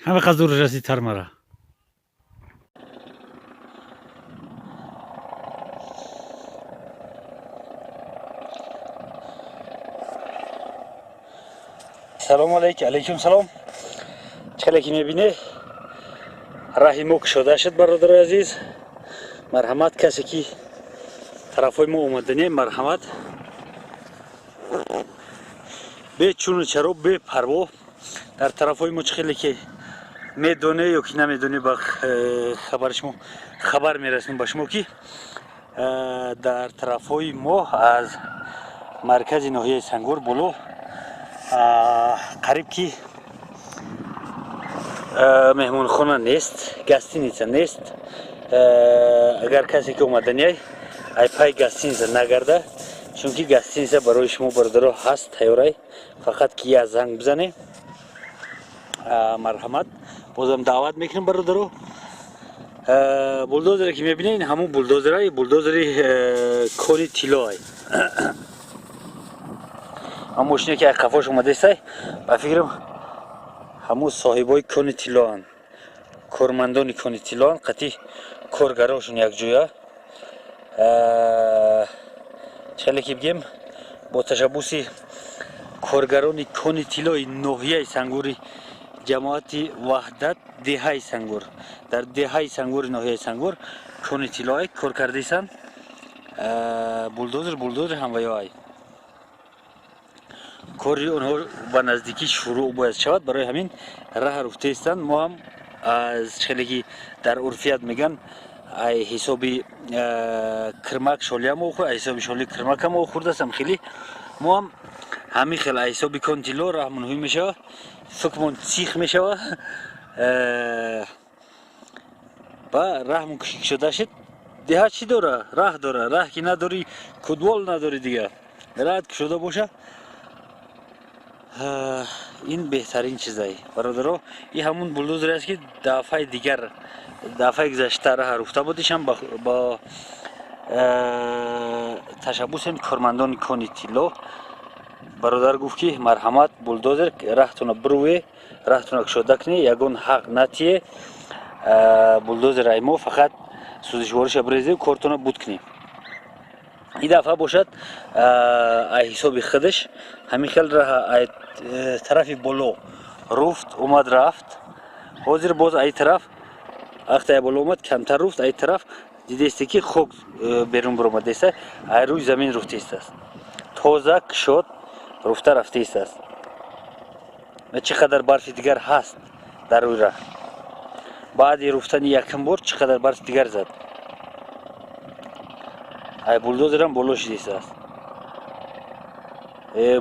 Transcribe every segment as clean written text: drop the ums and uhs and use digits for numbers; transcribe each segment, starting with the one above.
همه قدر رسید تر مرا. سلام علیکم سلام. چله که میبینه راهی ما کشاده شد برادر عزیز. مرحمت کسی که طرفای ما اومدنی مرحمت به چون چرا به پروا در طرفای ما خیلی که میدونه یا که نمیدونه با خبر میرسیم با شما که در طرفای ما از مرکز ناحیه سنگور بلو قریب که مهمون خانه نیست، گستینیسه نیست. اگر کسی که اومدنی ای پای گستینیسه نگرده، چون که گستینیسه برای شما برادرها هست تیاره، فقط که یه زنگ بزنه. مرحمت بازم دعوت میکنم برادرها. بولدوزری که میبینین همون بولدوزری کونی تیلای هم ماشینی که قفاش اومده است و فکرم همون صاحبای کونی تیلان، کارمندان کونی تیلان، قطعی کارگراشون یک جویا. چله که بگیم با تشبوسی کارگران کونی تیلای ناحیه سنگوری جماعت وحدت دهه سنگور، در دهه سنگور ناحیه سنگور کونی تیلای کار کردیسن. بولدوزر همویای کاری اونها با نزدیکی شروع باید شود. برای همین راه رفته استند. ما هم از خیلی در عرفیت میگن ای حسابی کرمک شالی هم خورد، حسابی شالی کرمک هم خورده است. خیلی ما هم همین خیلی حسابی کنتیلو راه منوی میشه، فکرمون سیخ میشه و راه من کشیک شده شد. دیها چی داره؟ راه داره. راه که نداری کدوال نداری دیگه. راه کشیده باشه. این بهترین چیزایی برادرها. این همون بولدوزری است که دفعه گذشته راه رفته بودیشم با تشبوس کارمندان کونی تیلو. برادر گفت که مرحمت بولدوزر راهتون بروی، راهتون کشاده کنی، یگون حق نتیه. بولدوزر ایمو فقط سوزشوارش بریزه و کارتون بود کنی. این دفعه باشد ای حسابی خودش همین خیل راه طرفی بلو رفت اومد رفت. حاضر باز ای طرف وقتی بلو اومد کمتر رفت. ای طرف دیدستی که خوک بیرون برآمده است. ای روی زمین رفته است. تازه شد رفته است. و چقدر برف دیگر هست در روی راه. بعد رفتن یکم بار چقدر برف دیگر زد. ای بولدوزر هم بلو شده است.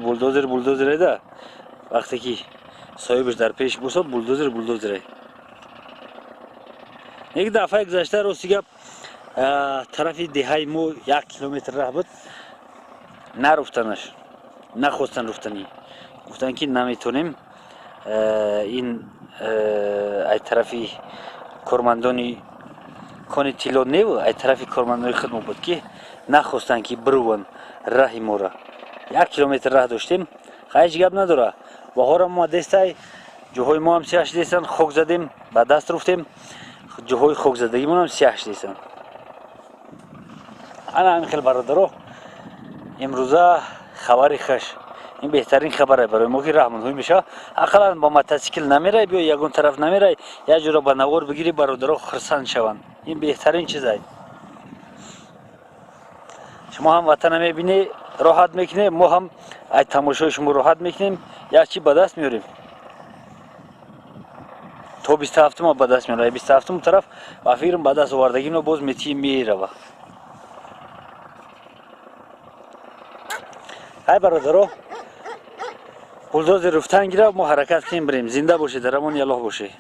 بولدوزر ده وقتی که صاحبش در پیش بوسه بولدوزر. یک دفعه گذشته راستی گپ طرف دهه مو 1 کیلومتر راه بود. نرفتنش، نخواستن رفتنی. گفتن که نمیتونیم این ای طرفی کارمندانی کونی تیلو نیو ای طرفی کارمندان خدمت بود که نخواستن که بروون راهی ما را. 1 کیلومتر راه داشتیم. خیلی گپ نداره. بهار ما دستای جاهای ما هم سیاش دیدن خوک زدیم با دست رفتیم. جاهای خوک زدگی ما هم سیاش دیدن. انا همین خیلی برادرها امروزه خبری خوش. این بهترین خبره برای ما که رحمت میشه. اقلا با موتورسیکل نمیره بیا یگون طرف نمیره یا جورا با نوار بگیری برادرها خرسند شوند. این بهترین چیزه. شما هم وطن میبینی راحت میکنی، ما هم ای تماشای شما راحت میکنیم. یا چی به دست میاریم تا 27 ما به دست میاریم. 27 طرف و فکرم به دست آوردگی ما باز میره. های برادرها بولدوزر رفتن گیره ما حرکت کنیم بریم. زنده باشه درمون الله باشه.